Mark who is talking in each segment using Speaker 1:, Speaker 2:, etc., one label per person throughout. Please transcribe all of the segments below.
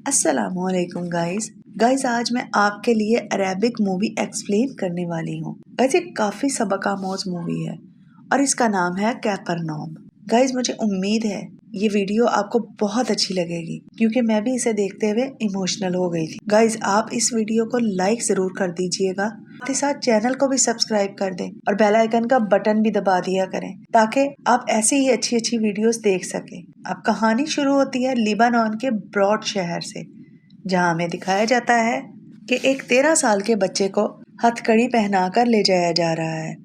Speaker 1: अस्सलामुअलैकुम गाइस आज मैं आपके लिए अरेबिक मूवी एक्सप्लेन करने वाली हूँ। गाइस ये काफ़ी सबक-आमोज़ मूवी है और इसका नाम है कैपरनॉम। गाइस मुझे उम्मीद है ये वीडियो आपको बहुत अच्छी लगेगी क्योंकि मैं भी इसे देखते हुए इमोशनल हो गई थी। गाइस आप इस वीडियो को लाइक ज़रूर कर दीजिएगा, साथ ही साथ चैनल को भी सब्सक्राइब कर दें और बेल आइकन का बटन भी दबा दिया करें ताकि आप ऐसी ही अच्छी वीडियोस देख सकें। अब कहानी शुरू होती है लिबानन के ब्रॉड शहर से, जहाँ हमें दिखाया जाता है कि एक 13 साल के बच्चे को हथकड़ी पहनाकर ले जाया जा रहा है।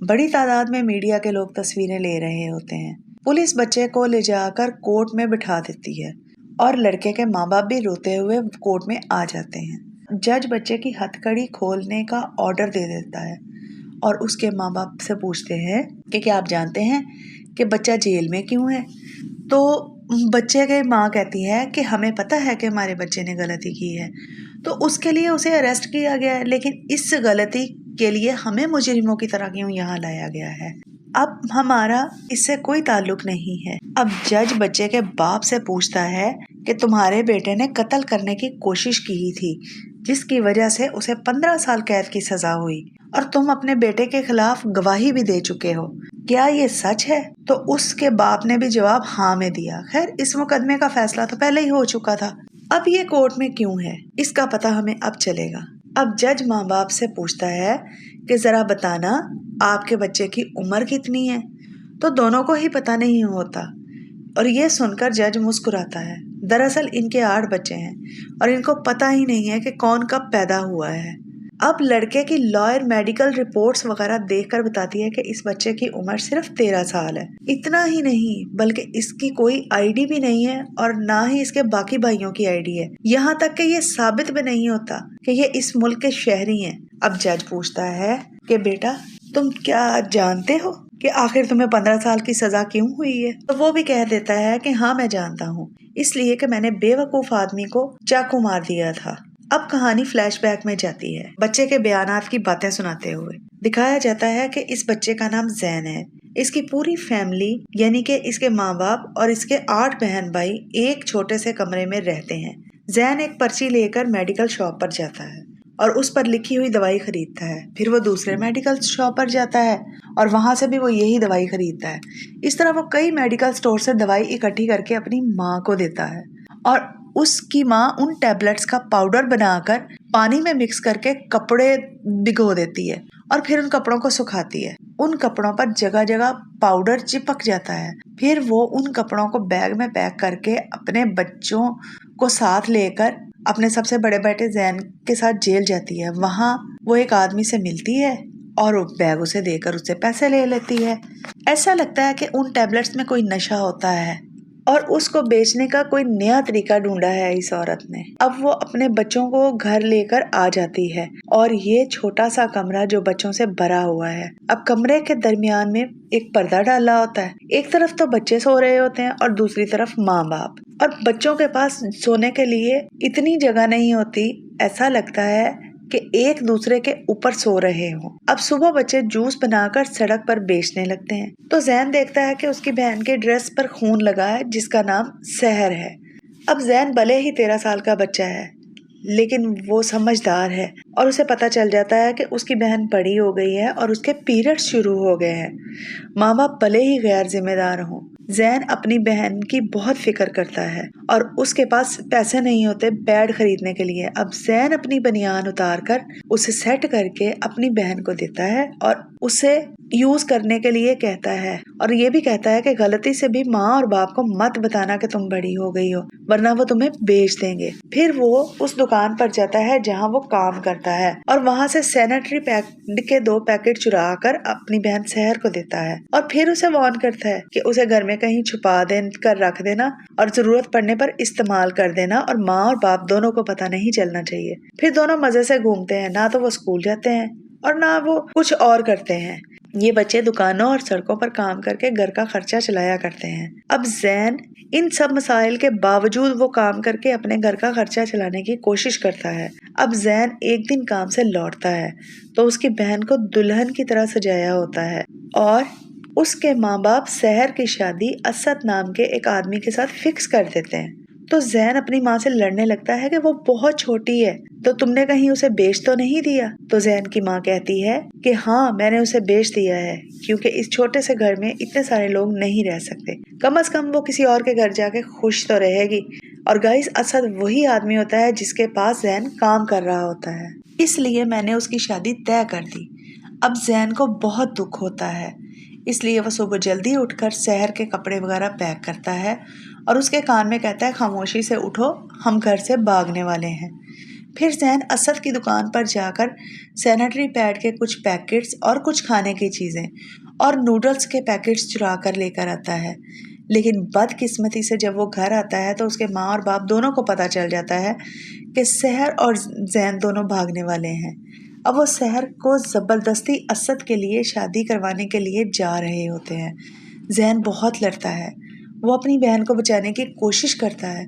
Speaker 1: बड़ी तादाद में मीडिया के लोग तस्वीरें ले रहे होते हैं। पुलिस बच्चे को ले जाकर कोर्ट में बिठा देती है और लड़के के माँ बाप भी रोते हुए कोर्ट में आ जाते हैं। जज बच्चे की हथकड़ी खोलने का ऑर्डर दे देता है और उसके माँ बाप से पूछते हैं कि क्या आप जानते हैं कि बच्चा जेल में क्यों है। तो बच्चे की माँ कहती है कि हमें पता है कि हमारे बच्चे ने गलती की है, तो उसके लिए उसे अरेस्ट किया गया है, लेकिन इस गलती के लिए हमें मुजरिमों की तरह क्यों यहाँ लाया गया है। अब हमारा इससे कोई ताल्लुक नहीं है। अब जज बच्चे के बाप से पूछता है कि तुम्हारे बेटे ने कत्ल करने की कोशिश की थी, जिसकी वजह से उसे 15 साल कैद की सजा हुई और तुम अपने बेटे के खिलाफ गवाही भी दे चुके हो, क्या ये सच है। तो उसके बाप ने भी जवाब हाँ में दिया। खैर इस मुकदमे का फैसला तो पहले ही हो चुका था, अब ये कोर्ट में क्यों है इसका पता हमें अब चलेगा। अब जज माँ बाप से पूछता है कि जरा बताना आपके बच्चे की उम्र कितनी है, तो दोनों को ही पता नहीं होता और ये सुनकर जज मुस्कुराता है। दरअसल इनके 8 बच्चे हैं और इनको पता ही नहीं है कि कौन कब पैदा हुआ है। अब लड़के की लॉयर मेडिकल रिपोर्ट्स वगैरह देखकर बताती है कि इस बच्चे की उम्र सिर्फ 13 साल है। इतना ही नहीं बल्कि इसकी कोई आईडी भी नहीं है और ना ही इसके बाकी भाइयों की आईडी है। यहाँ तक कि ये साबित भी नहीं होता कि ये इस मुल्क के शहरी हैं। अब जज पूछता है कि बेटा तुम क्या जानते हो कि आखिर तुम्हें 15 साल की सजा क्यों हुई है। तो वो भी कह देता है कि हाँ मैं जानता हूँ, इसलिए कि मैंने बेवकूफ आदमी को चाकू मार दिया था। अब कहानी फ्लैशबैक में जाती है, बच्चे के बयानात की बातें सुनाते हुए दिखाया जाता है कि इस बच्चे का नाम जैन है। इसकी पूरी फैमिली यानी कि इसके माँ बाप और इसके 8 बहन भाई एक छोटे से कमरे में रहते हैं। जैन एक पर्ची लेकर मेडिकल शॉप पर जाता है और उस पर लिखी हुई दवाई खरीदता है। फिर वो दूसरे मेडिकल शॉप पर जाता है और वहां से भी वो यही दवाई खरीदता है। इस तरह वो कई मेडिकल स्टोर से दवाई इकट्ठी करके अपनी माँ को देता है और उसकी माँ उन टैबलेट्स का पाउडर बनाकर पानी में मिक्स करके कपड़े भिगो देती है और फिर उन कपड़ों को सुखाती है। उन कपड़ों पर जगह जगह पाउडर चिपक जाता है। फिर वो उन कपड़ों को बैग में पैक करके अपने बच्चों को साथ लेकर अपने सबसे बड़े बेटे जैन के साथ जेल जाती है। वहाँ वो एक आदमी से मिलती है और वो बैग उसे देकर उससे पैसे ले लेती है। ऐसा लगता है कि उन टैबलेट्स में कोई नशा होता है और उसको बेचने का कोई नया तरीका ढूंढा है इस औरत ने। अब वो अपने बच्चों को घर लेकर आ जाती है और ये छोटा सा कमरा जो बच्चों से भरा हुआ है। अब कमरे के दरमियान में एक पर्दा डाला होता है। एक तरफ तो बच्चे सो रहे होते हैं और दूसरी तरफ माँ बाप, और बच्चों के पास सोने के लिए इतनी जगह नहीं होती। ऐसा लगता है कि एक दूसरे के ऊपर सो रहे हो। अब सुबह बच्चे जूस बनाकर सड़क पर बेचने लगते हैं तो जैन देखता है कि उसकी बहन के ड्रेस पर खून लगा है जिसका नाम सहर है। अब जैन भले ही 13 साल का बच्चा है लेकिन वो समझदार है और उसे पता चल जाता है कि उसकी बहन बड़ी हो गई है और उसके पीरियड्स शुरू हो गए हैं। माँ बाप भले ही गैर जिम्मेदार हों, जैन अपनी बहन की बहुत फिक्र करता है और उसके पास पैसे नहीं होते पैड खरीदने के लिए। अब जैन अपनी बनियान उतार कर उसे सेट करके अपनी बहन को देता है और उसे यूज करने के लिए कहता है और ये भी कहता है कि गलती से भी माँ और बाप को मत बताना कि तुम बड़ी हो गई हो, वरना वो तुम्हें बेच देंगे। फिर वो उस दुकान पर जाता है जहाँ वो काम करता है और वहाँ से सैनिटरी पैड के 2 पैकेट चुरा कर अपनी बहन सहर को देता है और फिर उसे वार्न करता है कि उसे घर में कहीं छुपा कर रख देना और जरूरत पड़ने पर इस्तेमाल कर देना और माँ और बाप दोनों को पता नहीं चलना चाहिए। फिर दोनों मजे से घूमते हैं, ना तो वो स्कूल जाते हैं और ना वो कुछ और करते हैं। ये बच्चे दुकानों और सड़कों पर काम करके घर का खर्चा चलाया करते हैं। अब जैन इन सब मसाइल के बावजूद वो काम करके अपने घर का खर्चा चलाने की कोशिश करता है। अब जैन एक दिन काम से लौटता है तो उसकी बहन को दुल्हन की तरह सजाया होता है और उसके माँ बाप सहर की शादी असद नाम के एक आदमी के साथ फिक्स कर देते हैं। तो जैन अपनी माँ से लड़ने लगता है कि वो बहुत छोटी है, तो तुमने कहीं उसे बेच तो नहीं दिया। तो जैन की माँ कहती है कि हाँ, मैंने उसे बेच दिया है, क्योंकि इस छोटे से घर में इतने सारे लोग नहीं रह सकते, कम से कम वो किसी और के घर जाके खुश तो रहेगी। और गाइस, असद वही आदमी होता है जिसके पास जैन काम कर रहा होता है, इसलिए मैंने उसकी शादी तय कर दी। अब जैन को बहुत दुख होता है, इसलिए वह सुबह जल्दी उठकर शहर के कपड़े वगैरह पैक करता है और उसके कान में कहता है, खामोशी से उठो, हम घर से भागने वाले हैं। फिर जैन असद की दुकान पर जाकर सैनिटरी पैड के कुछ पैकेट्स और कुछ खाने की चीज़ें और नूडल्स के पैकेट्स चुरा कर लेकर आता है। लेकिन बदकिस्मती से जब वो घर आता है तो उसके माँ और बाप दोनों को पता चल जाता है कि शहर और जैन दोनों भागने वाले हैं। अब वो शहर को ज़बरदस्ती असद के लिए शादी करवाने के लिए जा रहे होते हैं। जैन बहुत लड़ता है, वो अपनी बहन को बचाने की कोशिश करता है,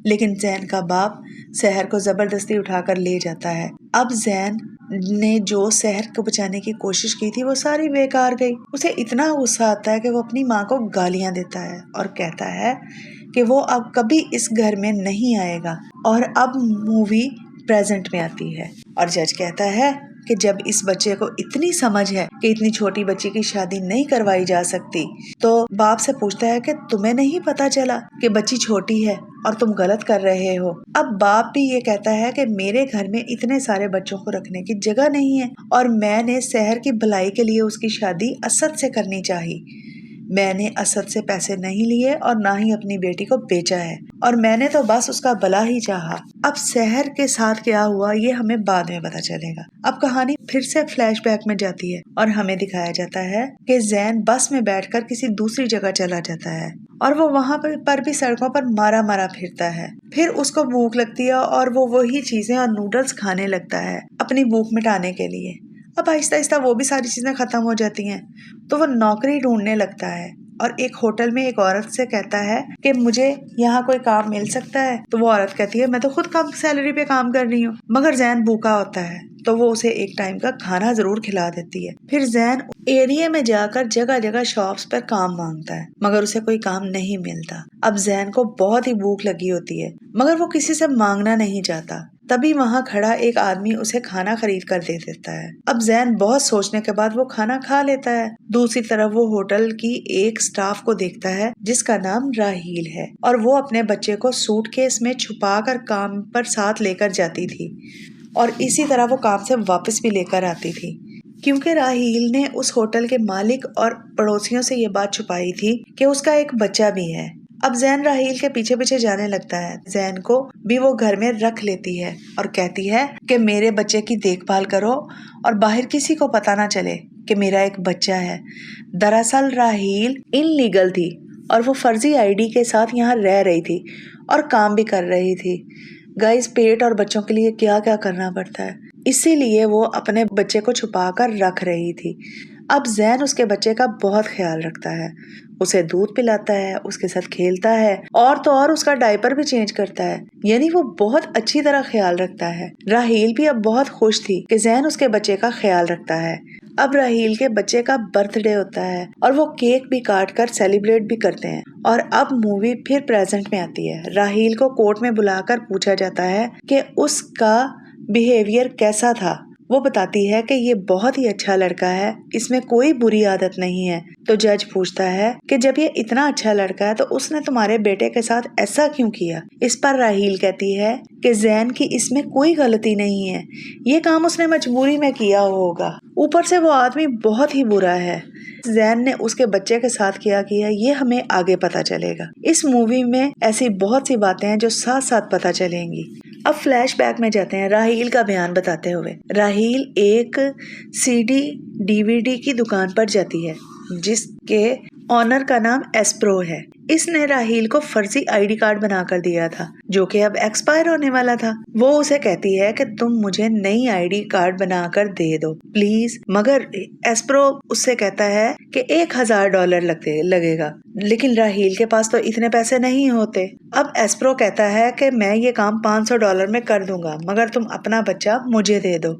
Speaker 1: लेकिन जैन का बाप शहर को ज़बरदस्ती उठाकर ले जाता है। अब जैन ने जो शहर को बचाने की कोशिश की थी वो सारी बेकार गई। उसे इतना गुस्सा आता है कि वो अपनी माँ को गालियाँ देता है और कहता है कि वो अब कभी इस घर में नहीं आएगा। और अब मूवी प्रेजेंट में आती है और जज कहता है कि जब इस बच्चे को इतनी समझ है कि इतनी छोटी बच्ची की शादी नहीं करवाई जा सकती, तो बाप से पूछता है कि तुम्हें नहीं पता चला कि बच्ची छोटी है और तुम गलत कर रहे हो। अब बाप भी ये कहता है कि मेरे घर में इतने सारे बच्चों को रखने की जगह नहीं है और मैंने शहर की भलाई के लिए उसकी शादी असद से करनी चाहिए। मैंने असद से पैसे नहीं लिए और ना ही अपनी बेटी को बेचा है और मैंने तो बस उसका भला ही चाहा। अब शहर के साथ क्या हुआ ये हमें बाद में पता चलेगा। अब कहानी फिर से फ्लैशबैक में जाती है और हमें दिखाया जाता है कि जैन बस में बैठकर किसी दूसरी जगह चला जाता है और वो वहाँ पर भी सड़कों पर मारा मारा फिरता है। फिर उसको भूख लगती है और वो वही चीजें और नूडल्स खाने लगता है अपनी भूख मिटाने के लिए। अब आहिस्ता आहिस्ता वो भी सारी चीजें खत्म हो जाती हैं, तो वो नौकरी ढूंढने लगता है और एक होटल में एक औरत से कहता है कि मुझे यहाँ कोई काम मिल सकता है। तो वो औरत कहती है, मैं तो खुद कम सैलरी पे काम कर रही हूँ। मगर जैन भूखा होता है तो वो उसे एक टाइम का खाना जरूर खिला देती है। फिर जैन एरिया में जाकर जगह जगह शॉप्स पर काम मांगता है, मगर उसे कोई काम नहीं मिलता। अब जैन को बहुत ही भूख लगी होती है, मगर वो किसी से मांगना नहीं चाहता। तभी वहाँ खड़ा एक आदमी उसे खाना खरीद कर दे देता है। अब जैन बहुत सोचने के बाद वो खाना खा लेता है। दूसरी तरफ वो होटल की एक स्टाफ को देखता है जिसका नाम राहील है और वो अपने बच्चे को सूटकेस में छुपा कर काम पर साथ लेकर जाती थी और इसी तरह वो काम से वापस भी लेकर आती थी, क्योंकि राहील ने उस होटल के मालिक और पड़ोसियों से ये बात छुपाई थी कि उसका एक बच्चा भी है। अब जैन राहील के पीछे पीछे जाने लगता है। जैन को भी वो घर में रख लेती है और कहती है कि मेरे बच्चे की देखभाल करो और बाहर किसी को पता ना चले कि मेरा एक बच्चा है। दरअसल राहील इनलीगल थी और वो फर्जी आईडी के साथ यहाँ रह रही थी और काम भी कर रही थी। गाइस, पेट और बच्चों के लिए क्या क्या करना पड़ता है, इसीलिए वो अपने बच्चे को छुपा कर रख रही थी। अब जैन उसके बच्चे का बहुत ख्याल रखता है, उसे दूध पिलाता है, उसके साथ खेलता है और तो और उसका डायपर भी चेंज करता है, यानी वो बहुत अच्छी तरह ख्याल रखता है। राहील भी अब बहुत खुश थी कि जैन उसके बच्चे का ख्याल रखता है। अब राहील के बच्चे का बर्थडे होता है और वो केक भी काट कर सेलिब्रेट भी करते हैं। और अब मूवी फिर प्रेजेंट में आती है। राहील को कोर्ट में बुलाकर पूछा जाता है कि उसका बिहेवियर कैसा था। वो बताती है कि ये बहुत ही अच्छा लड़का है, इसमें कोई बुरी आदत नहीं है। तो जज पूछता है कि जब ये इतना अच्छा लड़का है तो उसने तुम्हारे बेटे के साथ ऐसा क्यों किया। इस पर राहील कहती है कि जैन की इसमें कोई गलती नहीं है, ये काम उसने मजबूरी में किया होगा, ऊपर से वो आदमी बहुत ही बुरा है। जैन ने उसके बच्चे के साथ क्या किया ये हमें आगे पता चलेगा। इस मूवी में ऐसी बहुत सी बातें हैं जो साथ साथ पता चलेंगी। अब फ्लैशबैक में जाते हैं राहील का बयान बताते हुए। राहील एक सीडी डीवीडी की दुकान पर जाती है जिसके ऑनर का नाम एस्प्रो है। इसने राहील को फर्जी आईडी कार्ड बनाकर दिया था जो कि अब एक्सपायर होने वाला था। वो उसे कहती है कि तुम मुझे नई आईडी कार्ड बनाकर दे दो प्लीज, मगर एस्प्रो उससे कहता है कि $1000 लगेगा, लेकिन राहील के पास तो इतने पैसे नहीं होते। अब एस्प्रो कहता है कि मैं ये काम $500 में कर दूंगा, मगर तुम अपना बच्चा मुझे दे दो,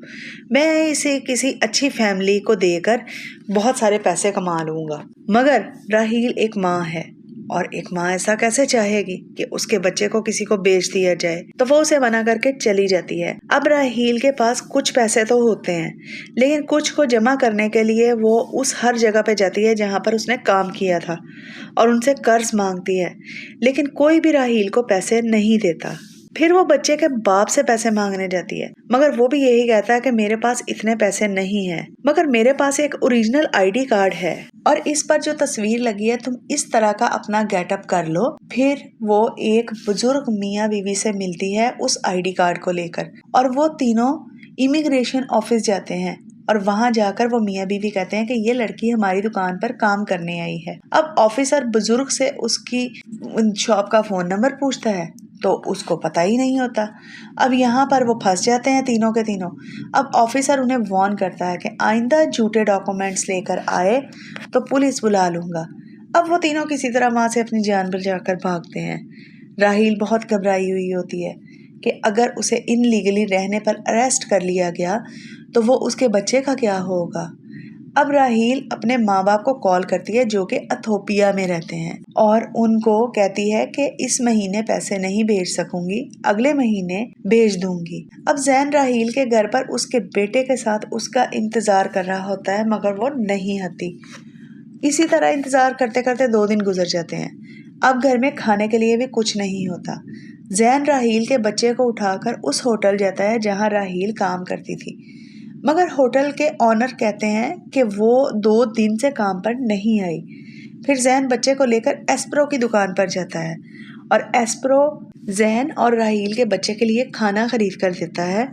Speaker 1: मैं इसे किसी अच्छी फैमिली को देकर बहुत सारे पैसे कमा लूंगा। मगर राहील एक माँ है और एक माँ ऐसा कैसे चाहेगी कि उसके बच्चे को किसी को बेच दिया जाए, तो वो उसे मना करके चली जाती है। अब राहील के पास कुछ पैसे तो होते हैं, लेकिन कुछ को जमा करने के लिए वो उस हर जगह पे जाती है जहाँ पर उसने काम किया था और उनसे कर्ज मांगती है, लेकिन कोई भी राहील को पैसे नहीं देता। फिर वो बच्चे के बाप से पैसे मांगने जाती है, मगर वो भी यही कहता है कि मेरे पास इतने पैसे नहीं हैं, मगर मेरे पास एक ओरिजिनल आईडी कार्ड है और इस पर जो तस्वीर लगी है तुम इस तरह का अपना गेटअप कर लो। फिर वो एक बुजुर्ग मियाँ बीवी से मिलती है उस आईडी कार्ड को लेकर और वो तीनों इमिग्रेशन ऑफिस जाते हैं और वहां जाकर वो मियाँ बीवी कहते हैं कि ये लड़की हमारी दुकान पर काम करने आई है। अब ऑफिसर बुजुर्ग से उसकी शॉप का फोन नंबर पूछता है तो उसको पता ही नहीं होता। अब यहाँ पर वो फंस जाते हैं तीनों के तीनों। अब ऑफिसर उन्हें वार्न करता है कि आइंदा झूठे डॉक्यूमेंट्स लेकर आए तो पुलिस बुला लूंगा। अब वो तीनों किसी तरह वहां से अपनी जान बचाकर भागते हैं। राहील बहुत घबराई हुई होती है कि अगर उसे इनलीगली रहने पर अरेस्ट कर लिया गया तो वो उसके बच्चे का क्या होगा। अब राहील अपने माँ बाप को कॉल करती है जो कि इथोपिया में रहते हैं और उनको कहती है कि इस महीने पैसे नहीं भेज सकूंगी, अगले महीने भेज दूंगी। अब जैन राहील के घर पर उसके बेटे के साथ उसका इंतजार कर रहा होता है, मगर वो नहीं आती। इसी तरह इंतजार करते करते 2 दिन गुजर जाते हैं। अब घर में खाने के लिए भी कुछ नहीं होता। जैन राहील के बच्चे को उठाकर उस होटल जाता है जहाँ राहील काम करती थी, मगर होटल के ऑनर कहते हैं कि वो 2 दिन से काम पर नहीं आई। फिर जैन बच्चे को लेकर एस्प्रो की दुकान पर जाता है और एस्प्रो जैन और राहील के बच्चे के लिए खाना खरीद कर देता है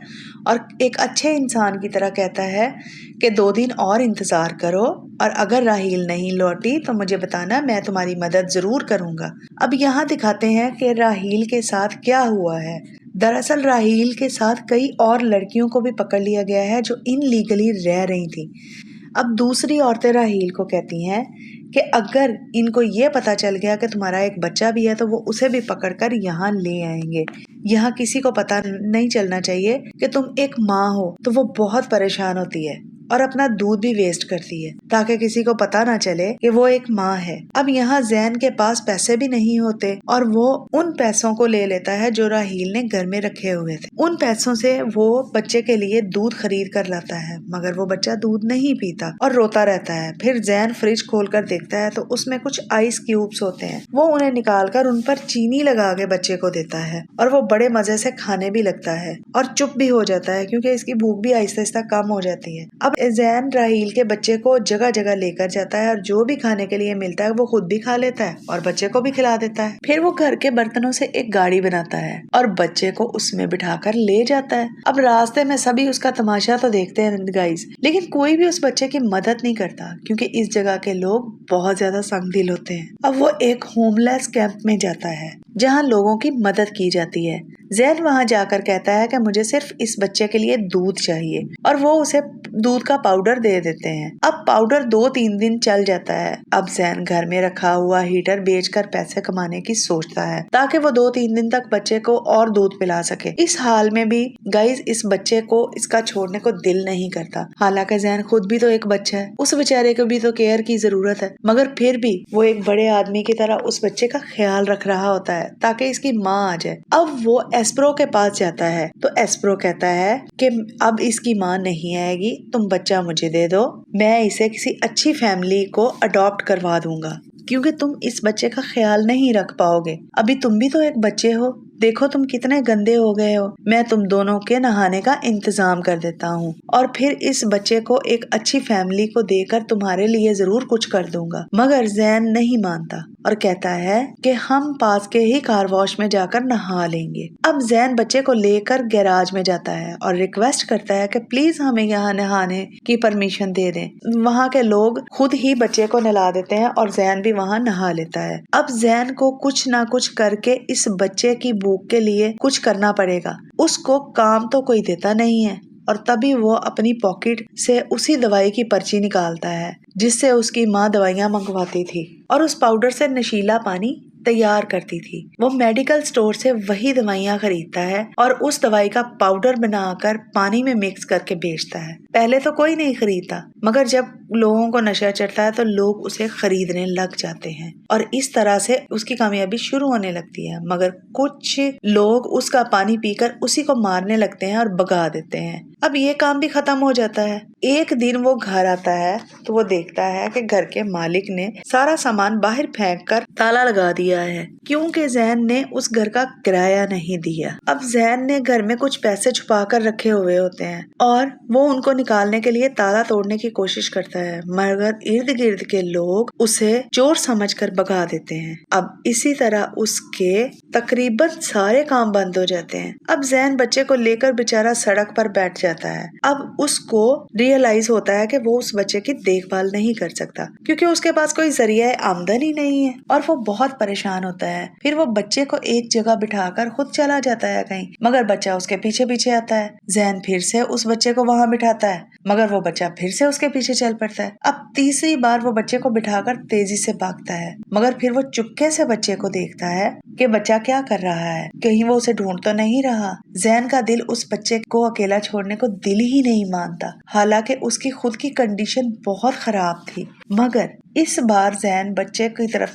Speaker 1: और एक अच्छे इंसान की तरह कहता है कि 2 दिन और इंतजार करो और अगर राहील नहीं लौटी तो मुझे बताना, मैं तुम्हारी मदद जरूर करूंगा। अब यहाँ दिखाते हैं कि राहील के साथ क्या हुआ है। दरअसल राहील के साथ कई और लड़कियों को भी पकड़ लिया गया है जो इनलीगली रह रही थी। अब दूसरी औरतें राहील को कहती हैं कि अगर इनको ये पता चल गया कि तुम्हारा एक बच्चा भी है तो वो उसे भी पकड़कर यहाँ ले आएंगे। यहाँ किसी को पता नहीं चलना चाहिए कि तुम एक माँ हो। तो वो बहुत परेशान होती है और अपना दूध भी वेस्ट करती है ताकि किसी को पता ना चले कि वो एक माँ है। अब यहाँ जैन के पास पैसे भी नहीं होते और वो उन पैसों को ले लेता है जो राहील ने घर में रखे हुए थे। उन पैसों से वो बच्चे के लिए दूध खरीद कर लाता है, मगर वो बच्चा दूध नहीं पीता और रोता रहता है। फिर जैन फ्रिज खोल कर देखता है तो उसमें कुछ आइस क्यूब्स होते हैं। वो उन्हें निकाल कर उन पर चीनी लगा के बच्चे को देता है और वो बड़े मजे से खाने भी लगता है और चुप भी हो जाता है क्योंकि इसकी भूख भी आहिस्ता आहिस्ता कम हो जाती है। अब जैन राहील के बच्चे को जगह जगह लेकर जाता है और जो भी खाने के लिए मिलता है वो खुद भी खा लेता है और बच्चे को भी खिला देता है। फिर वो घर के बर्तनों से एक गाड़ी बनाता है और बच्चे को उसमें बिठाकर ले जाता है। अब रास्ते में सभी उसका तमाशा तो देखते हैं गाइस, लेकिन कोई भी उस बच्चे की मदद नहीं करता क्योंकि इस जगह के लोग बहुत ज्यादा संगदिल होते हैं। अब वो एक होमलेस कैंप में जाता है जहाँ लोगों की मदद की जाती है। जैन वहाँ जाकर कहता है कि मुझे सिर्फ इस बच्चे के लिए दूध चाहिए और वो उसे दूध का पाउडर दे देते हैं। अब पाउडर 2-3 दिन चल जाता है। अब जैन घर में रखा हुआ हीटर बेचकर पैसे कमाने की सोचता है ताकि वो 2-3 दिन तक बच्चे को और दूध पिला सके। इस हाल में भी गाइस इस बच्चे को इसका छोड़ने को दिल नहीं करता। हालांकि जैन खुद भी तो एक बच्चा है, उस बेचारे को भी तो केयर की जरूरत है, मगर फिर भी वो एक बड़े आदमी की तरह उस बच्चे का ख्याल रख रहा होता है ताकि इसकी माँ आ जाए। अब वो एस्प्रो के पास जाता है तो एस्प्रो कहता है कि अब इसकी माँ नहीं आएगी, तुम बच्चा मुझे दे दो, मैं इसे किसी अच्छी फैमिली को अडॉप्ट करवा दूंगा क्योंकि तुम इस बच्चे का ख्याल नहीं रख पाओगे। अभी तुम भी तो एक बच्चे हो, देखो तुम कितने गंदे हो गए हो, मैं तुम दोनों के नहाने का इंतजाम कर देता हूँ और फिर इस बच्चे को एक अच्छी फैमिली को देकर तुम्हारे लिए जरूर कुछ कर दूंगा। मगर जैन नहीं मानता और कहता है कि हम पास के ही कार वॉश में जाकर नहा लेंगे। अब जैन बच्चे को लेकर गैराज में जाता है और रिक्वेस्ट करता है कि प्लीज हमें यहाँ नहाने की परमिशन दे दें। वहाँ के लोग खुद ही बच्चे को नहला देते हैं और जैन भी वहाँ नहा लेता है। अब जैन को कुछ ना कुछ करके इस बच्चे की भूख के लिए कुछ करना पड़ेगा। उसको काम तो कोई देता नहीं है और तभी वो अपनी पॉकेट से उसी दवाई की पर्ची निकालता है जिससे उसकी माँ दवाइयाँ मंगवाती थी और उस पाउडर से नशीला पानी तैयार करती थी। वो मेडिकल स्टोर से वही दवाइयाँ खरीदता है और उस दवाई का पाउडर बनाकर पानी में मिक्स करके बेचता है। पहले तो कोई नहीं खरीदता, मगर जब लोगों को नशा चढ़ता है तो लोग उसे खरीदने लग जाते हैं और इस तरह से उसकी कामयाबी शुरू होने लगती है। मगर कुछ लोग उसका पानी पीकर उसी को मारने लगते हैं और भगा देते हैं। अब ये काम भी खत्म हो जाता है। एक दिन वो घर आता है तो वो देखता है कि घर के मालिक ने सारा सामान बाहर फेंककर ताला लगा दिया है, क्योंकि जैन ने उस घर का किराया नहीं दिया। अब जैन ने घर में कुछ पैसे छुपा कर रखे हुए होते हैं और वो उनको निकालने के लिए ताला तोड़ने की कोशिश करता है, मगर इर्द गिर्द के लोग उसे चोर समझकर भगा देते हैं। अब इसी तरह उसके तकरीबन सारे काम बंद हो जाते हैं। अब जैन बच्चे को लेकर बेचारा सड़क पर बैठ जाता है। अब उसको रियलाइज होता है कि वो उस बच्चे की देखभाल नहीं कर सकता, क्योंकि उसके पास कोई जरिया आमदनी नहीं है और वो बहुत परेशान होता है। फिर वो बच्चे को एक जगह बिठाकर खुद चला जाता है कहीं, मगर बच्चा उसके पीछे पीछे आता है। जैन फिर से उस बच्चे को वहाँ बिठाता है, मगर वो बच्चा फिर से उसके पीछे चल पड़ता है। अब तीसरी बार वो बच्चे को बिठाकर तेजी से भागता है, मगर फिर वो चुपके से बच्चे को देखता है कि बच्चा क्या कर रहा है, कहीं वो उसे ढूंढ तो नहीं रहा। जैन का दिल उस बच्चे को अकेला छोड़ने को दिल ही नहीं मानता, हालांकि उसकी खुद की कंडीशन बहुत खराब थी। मगर इस बार जैन बच्चा जैन की तरफ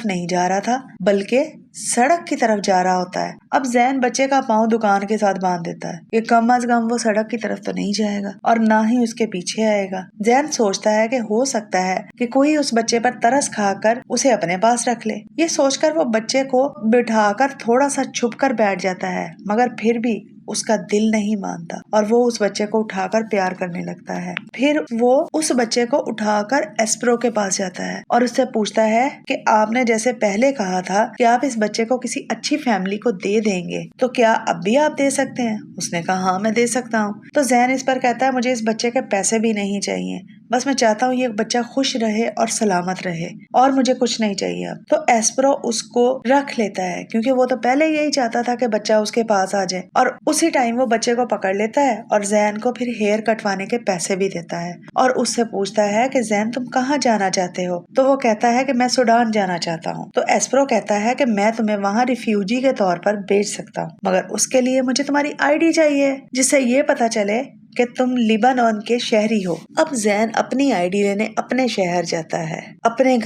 Speaker 1: नहीं जा रहा था, बल्कि सड़क की तरफ जा रहा होता है। अब जैन बच्चे का पाँव दुकान के साथ बांध देता है कि कम अज कम वो सड़क की तरफ तो नहीं जाएगा और ना ही उसके पीछे आएगा। जैन सोचता है कि हो सकता है कि कोई उस बच्चे पर तरस खाकर उसे अपने पास रख ले। ये सोचकर वो बच्चे को बिठाकर थोड़ा सा छुप कर बैठ जाता है, मगर फिर भी उसका दिल नहीं मानता और वो उस बच्चे को उठाकर प्यार करने लगता है। फिर वो उस बच्चे को उठाकर एस्प्रो के पास जाता है और उससे पूछता है कि आपने जैसे पहले कहा था कि आप इस बच्चे को किसी अच्छी फैमिली को दे देंगे, तो क्या अब भी आप दे सकते हैं? उसने कहा हाँ मैं दे सकता हूँ। तो जैन इस पर कहता है मुझे इस बच्चे के पैसे भी नहीं चाहिए, बस मैं चाहता हूँ ये बच्चा खुश रहे और सलामत रहे और मुझे कुछ नहीं चाहिए। अब तो एस्प्रो उसको रख लेता है, क्योंकि वो तो पहले यही चाहता था कि बच्चा उसके पास आ जाए, और उसी टाइम वो बच्चे को पकड़ लेता है और जैन को फिर हेयर कटवाने के पैसे भी देता है और उससे पूछता है कि जैन तुम कहाँ जाना चाहते हो? तो वो कहता है कि मैं सूडान जाना चाहता हूँ। तो एस्प्रो कहता है कि मैं तुम्हें वहाँ रिफ्यूजी के तौर पर भेज सकता हूँ, मगर उसके लिए मुझे तुम्हारी आईडी चाहिए, जिससे ये पता चले कि तुम लिबानोन के शहरी हो। अब जैन अपनी आईडी लेने अपने शहर जाता है। अपने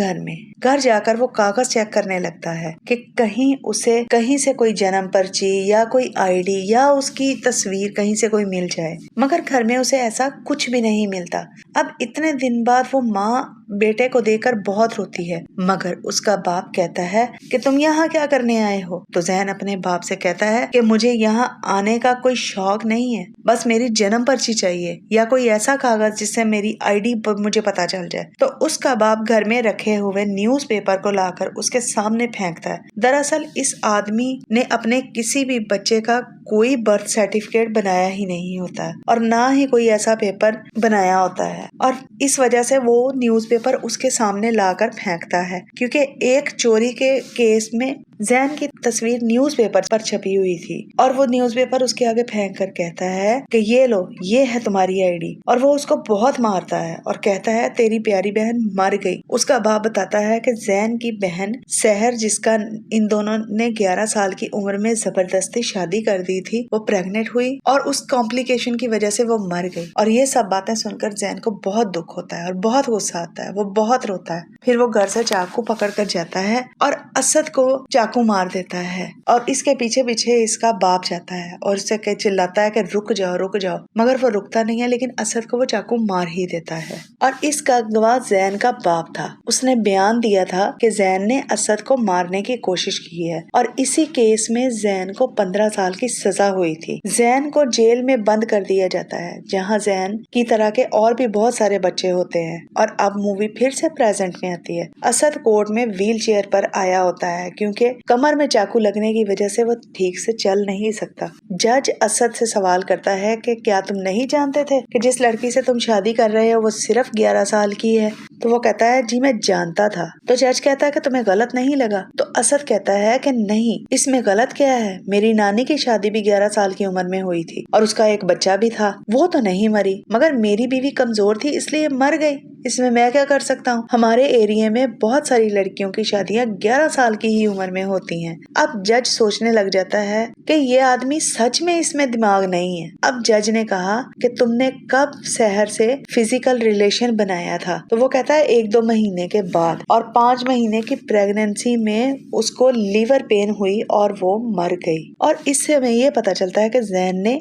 Speaker 1: घर जाकर वो कागज चेक करने लगता है कि कहीं से कोई जन्म पर्ची या कोई आईडी या उसकी तस्वीर कहीं से कोई मिल जाए, मगर घर में उसे ऐसा कुछ भी नहीं मिलता। अब इतने दिन बाद वो माँ बेटे को देखकर बहुत रोती है, मगर उसका बाप कहता है कि तुम यहाँ क्या करने आए हो? तो जैन अपने बाप से कहता है कि मुझे यहाँ आने का कोई शौक नहीं है, बस मेरी जन्म पर्ची चाहिए या कोई ऐसा कागज जिससे मेरी आईडी पर मुझे पता चल जाए। तो उसका बाप घर में रखे हुए न्यूज़पेपर को लाकर उसके सामने फेंकता है। दरअसल इस आदमी ने अपने किसी भी बच्चे का कोई बर्थ सर्टिफिकेट बनाया ही नहीं होता है और ना ही कोई ऐसा पेपर बनाया होता है, और इस वजह से वो न्यूज़पेपर उसके सामने लाकर फेंकता है, क्योंकि एक चोरी के केस में जैन की तस्वीर न्यूज़पेपर पर छपी हुई थी और वो न्यूज़पेपर उसके आगे फेंक कर कहता है कि ये लो, ये है तुम्हारी आईडी। और वो उसको बहुत मारता है और कहता है तेरी प्यारी बहन मर गई। उसका बाप बताता है कि जैन की बहन सहर, जिसका इन दोनों ने 11 साल की उम्र में जबरदस्ती शादी कर दी थी, वो प्रेग्नेंट हुई और उस कॉम्प्लिकेशन की वजह से वो मर गई। और ये सब बातें सुनकर जैन को बहुत दुख होता है और बहुत गुस्सा आता है, वो बहुत रोता है। फिर वो घर से चाकू पकड़ कर जाता है और असद को चाकू मार देता है और इसके पीछे पीछे इसका बाप जाता है और उससे चिल्लाता है कि रुक जाओ रुक जाओ, मगर वो रुकता नहीं है, लेकिन असद को वो चाकू मार ही देता है। और इसका गवाह जैन का बाप था। उसने बयान दिया था कि जैन ने असद को मारने की कोशिश की है और इसी केस में जैन को 15 साल की सजा हुई थी। जैन को जेल में बंद कर दिया जाता है, जहाँ जैन की तरह के और भी बहुत सारे बच्चे होते हैं। और अब मूवी फिर से प्रेजेंट में आती है। असद कोर्ट में व्हील चेयर पर आया होता है, क्योंकि कमर में चाकू लगने की वजह से वो ठीक से चल नहीं सकता। जज असद से सवाल करता है कि क्या तुम नहीं जानते थे कि जिस लड़की से तुम शादी कर रहे हो वो सिर्फ 11 साल की है? तो वो कहता है जी मैं जानता था। तो जज कहता है कि तुम्हें गलत नहीं लगा? तो असद कहता है कि नहीं, इसमें गलत क्या है, मेरी नानी की शादी भी 11 साल की उम्र में हुई थी और उसका एक बच्चा भी था, वो तो नहीं मरी, मगर मेरी बीवी कमजोर थी इसलिए मर गई। इसमें मैं क्या कर सकता हूँ? हमारे एरिया में बहुत सारी लड़कियों की शादियां 11 साल की ही उम्र में होती हैं। अब जज सोचने लग जाता है कि ये आदमी सच में इसमें दिमाग नहीं है। अब जज ने कहा कि तुमने कब शहर से फिजिकल रिलेशन बनाया था? तो वो कहता है 1-2 महीने के बाद, और 5 महीने की प्रेगनेंसी में उसको लीवर पेन हुई और वो मर गई। और इससे हमें ये पता चलता है कि जैन ने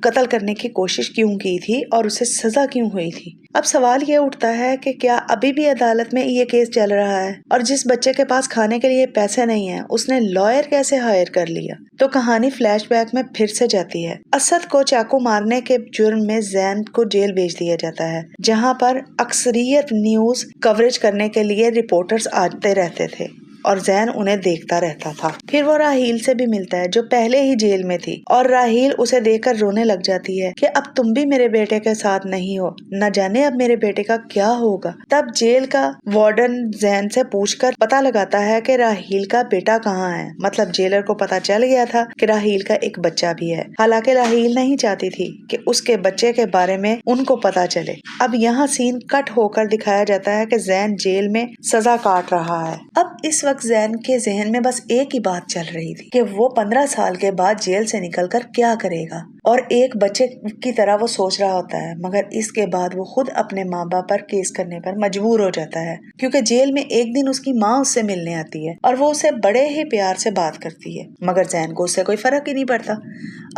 Speaker 1: कत्ल करने की कोशिश क्यों की थी और उसे सजा क्यों हुई थी। अब सवाल ये उठता है कि क्या अभी भी अदालत में ये केस चल रहा है? और जिस बच्चे के पास खाने के लिए पैसे नहीं है, उसने लॉयर कैसे हायर कर लिया? तो कहानी फ्लैशबैक में फिर से जाती है। असद को चाकू मारने के जुर्म में जैन को जेल भेज दिया जाता है, जहां पर अक्सरियत न्यूज कवरेज करने के लिए रिपोर्टर्स आते रहते थे और जैन उन्हें देखता रहता था। फिर वो राहील से भी मिलता है, जो पहले ही जेल में थी, और राहील उसे देखकर रोने लग जाती है कि अब तुम भी मेरे बेटे के साथ नहीं हो, न जाने अब मेरे बेटे का क्या होगा। तब जेल का वार्डन जैन से पूछकर पता लगाता है कि राहील का बेटा कहाँ है। मतलब जेलर को पता चल गया था कि राहील का एक बच्चा भी है। हालांकि राहील नहीं चाहती थी कि उसके बच्चे के बारे में उनको पता चले। अब यहाँ सीन कट होकर दिखाया जाता है कि जैन जेल में सजा काट रहा है। अब इस वक्त जैन के जहन में बस एक ही बात चल रही थी कि वो 15 साल के बाद जेल से निकलकर क्या करेगा, और एक बच्चे की तरह वो सोच रहा होता है। मगर इसके बाद वो खुद अपने माँ बाप पर केस करने पर मजबूर हो जाता है, क्योंकि जेल में एक दिन उसकी माँ उससे मिलने आती है और वो उसे बड़े ही प्यार से बात करती है। मगर जैन को उससे कोई फर्क ही नहीं पड़ता।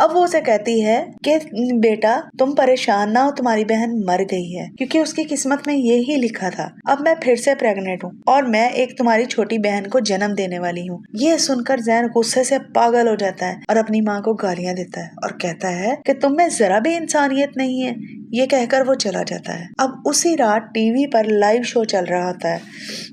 Speaker 1: अब वो उसे कहती है कि बेटा तुम परेशान ना हो, तुम्हारी बहन मर गई है, क्योंकि उसकी किस्मत में यही लिखा था। अब मैं फिर से प्रेग्नेंट हूँ और मैं एक तुम्हारी छोटी बहन को जन्म देने वाली हूँ। ये सुनकर जैन गुस्से से पागल हो जाता है और अपनी माँ को गालियाँ देता है और कहता है कि तुम में जरा भी इंसानियत नहीं है। ये कहकर वो चला जाता है। अब उसी रात टीवी पर लाइव शो चल रहा होता है,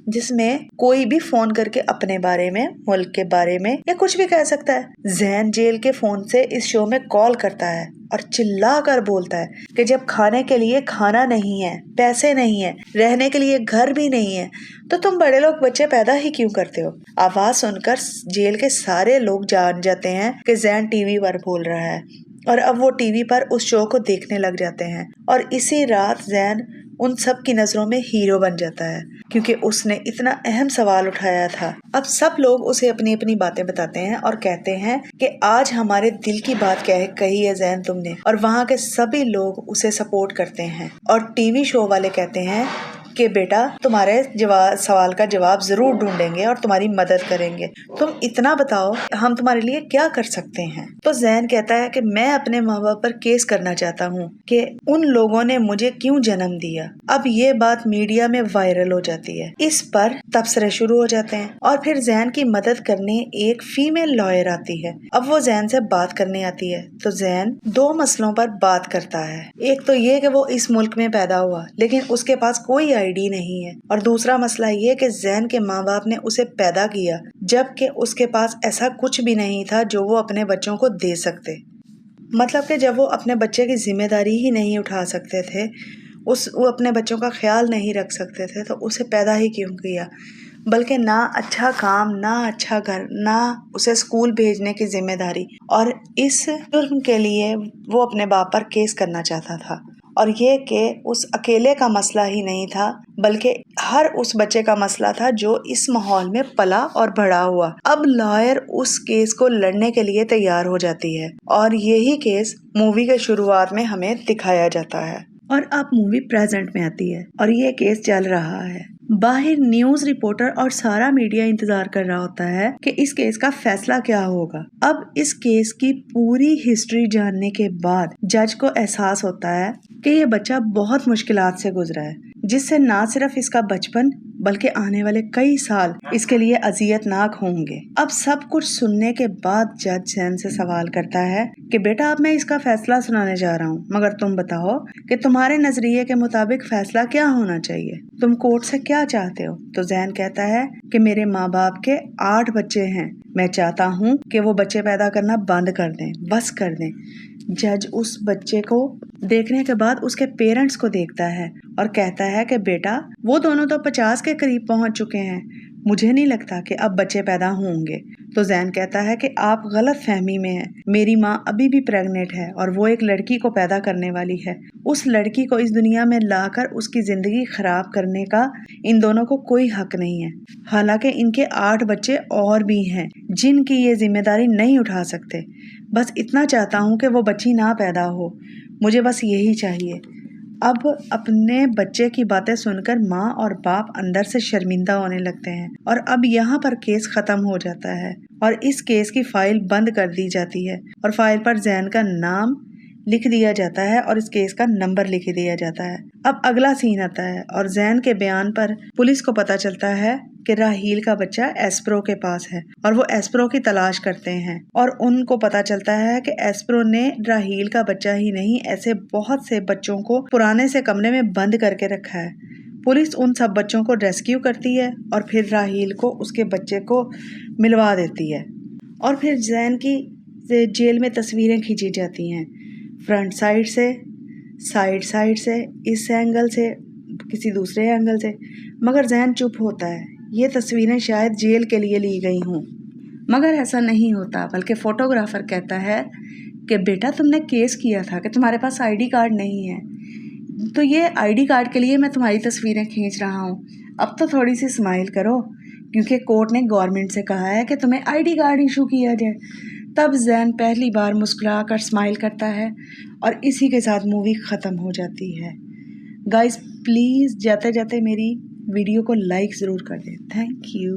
Speaker 1: जिसमें कोई भी फोन करके अपने बारे में, मुल्क के बारे में या कुछ भी कह सकता है। जैन जेल के फोन से इस शो में कॉल करता है और चिल्ला कर बोलता है कि जब खाने के लिए खाना नहीं है, पैसे नहीं है, रहने के लिए घर भी नहीं है, तो तुम बड़े लोग बच्चे पैदा ही क्यों करते हो। आवाज सुनकर जेल के सारे लोग जान जाते हैं कि जैन टीवी पर बोल रहा है, और अब वो टीवी पर उस शो को देखने लग जाते हैं। और इसी रात जैन उन सब की नजरों में हीरो बन जाता है, क्योंकि उसने इतना अहम सवाल उठाया था। अब सब लोग उसे अपनी अपनी बातें बताते हैं और कहते हैं कि आज हमारे दिल की बात कही है जैन तुमने, और वहाँ के सभी लोग उसे सपोर्ट करते हैं। और टीवी शो वाले कहते हैं कि बेटा तुम्हारे सवाल का जवाब जरूर ढूंढेंगे और तुम्हारी मदद करेंगे, तुम इतना बताओ हम तुम्हारे लिए क्या कर सकते हैं। तो जैन कहता है कि मैं अपने माँ बाप पर केस करना चाहता हूँ कि उन लोगों ने मुझे क्यों जन्म दिया। अब ये बात मीडिया में वायरल हो जाती है। इस पर तबसरे शुरू हो जाते हैं और फिर जैन की मदद करने एक फीमेल लॉयर आती है। अब वो जैन से बात करने आती है तो जैन 2 मसलों पर बात करता है। एक तो ये कि वो इस मुल्क में पैदा हुआ लेकिन उसके पास कोई आईडी नहीं है, और दूसरा मसला ये कि जैन के माँ बाप ने उसे पैदा किया जबकि उसके पास ऐसा कुछ भी नहीं था जो वो अपने बच्चों को दे सकते। मतलब कि जब वो अपने बच्चे की जिम्मेदारी ही नहीं उठा सकते थे, वो अपने बच्चों का ख्याल नहीं रख सकते थे, तो उसे पैदा ही क्यों किया। बल्कि ना अच्छा काम, ना अच्छा घर, ना उसे स्कूल भेजने की जिम्मेदारी, और इस जुर्म के लिए वो अपने बाप पर केस करना चाहता था। और ये कि उस अकेले का मसला ही नहीं था, बल्कि हर उस बच्चे का मसला था जो इस माहौल में पला और बड़ा हुआ। अब लॉयर उस केस को लड़ने के लिए तैयार हो जाती है और यही केस मूवी के शुरुआत में हमें दिखाया जाता है। और अब मूवी प्रेजेंट में आती है और ये केस चल रहा है। बाहर न्यूज रिपोर्टर और सारा मीडिया इंतजार कर रहा होता है कि इस केस का फैसला क्या होगा। अब इस केस की पूरी हिस्ट्री जानने के बाद जज को एहसास होता है कि ये बच्चा बहुत मुश्किलात से गुजरा है, जिससे ना सिर्फ इसका बचपन बल्कि आने वाले कई साल इसके लिए अजियतनाक होंगे। अब सब कुछ सुनने के बाद जज जैन से सवाल करता है कि बेटा अब मैं इसका फैसला सुनाने जा रहा हूँ, मगर तुम बताओ कि तुम्हारे नजरिए के मुताबिक फैसला क्या होना चाहिए, तुम कोर्ट से क्या चाहते हो। तो जैन कहता है कि मेरे माँ बाप के 8 बच्चे हैं, मैं चाहता हूँ कि वो बच्चे पैदा करना बंद कर दें, बस कर दें। जज उस बच्चे को देखने के बाद उसके पेरेंट्स को देखता है और कहता है कि बेटा वो दोनों तो 50 के करीब पहुंच चुके हैं, मुझे नहीं लगता कि अब बच्चे पैदा होंगे। तो जैन कहता है कि आप गलत फहमी में हैं, मेरी माँ अभी भी प्रेग्नेंट है और वो एक लड़की को पैदा करने वाली है। उस लड़की को इस दुनिया में लाकर उसकी जिंदगी खराब करने का इन दोनों को कोई हक नहीं है। हालांकि इनके 8 बच्चे और भी हैं जिनकी ये जिम्मेदारी नहीं उठा सकते। बस इतना चाहता हूँ कि वो बच्ची ना पैदा हो, मुझे बस यही चाहिए। अब अपने बच्चे की बातें सुनकर माँ और बाप अंदर से शर्मिंदा होने लगते हैं और अब यहाँ पर केस खत्म हो जाता है और इस केस की फाइल बंद कर दी जाती है और फाइल पर जैन का नाम लिख दिया जाता है और इस केस का नंबर लिख दिया जाता है। अब अगला सीन आता है और जैन के बयान पर पुलिस को पता चलता है कि राहील का बच्चा एस्प्रो के पास है और वो एस्प्रो की तलाश करते हैं और उनको पता चलता है कि एस्प्रो ने राहील का बच्चा ही नहीं, ऐसे बहुत से बच्चों को पुराने से कमरे में बंद करके रखा है। पुलिस उन सब बच्चों को रेस्क्यू करती है और फिर राहील को उसके बच्चे को मिलवा देती है और फिर जैन की जेल में तस्वीरें खींची जाती हैं, फ्रंट साइड से, साइड से, इस एंगल से, किसी दूसरे एंगल से। मगर जैन चुप होता है। ये तस्वीरें शायद जेल के लिए ली गई हों, मगर ऐसा नहीं होता, बल्कि फोटोग्राफर कहता है कि बेटा तुमने केस किया था कि तुम्हारे पास आईडी कार्ड नहीं है, तो ये आईडी कार्ड के लिए मैं तुम्हारी तस्वीरें खींच रहा हूँ। अब तो थोड़ी सी स्माइल करो, क्योंकि कोर्ट ने गवर्नमेंट से कहा है कि तुम्हें आईडी कार्ड इशू किया जाए। तब जैन पहली बार मुस्कुरा कर स्माइल करता है और इसी के साथ मूवी ख़त्म हो जाती है। गाइस प्लीज़ जाते जाते मेरी वीडियो को लाइक ज़रूर कर दें। Thank you.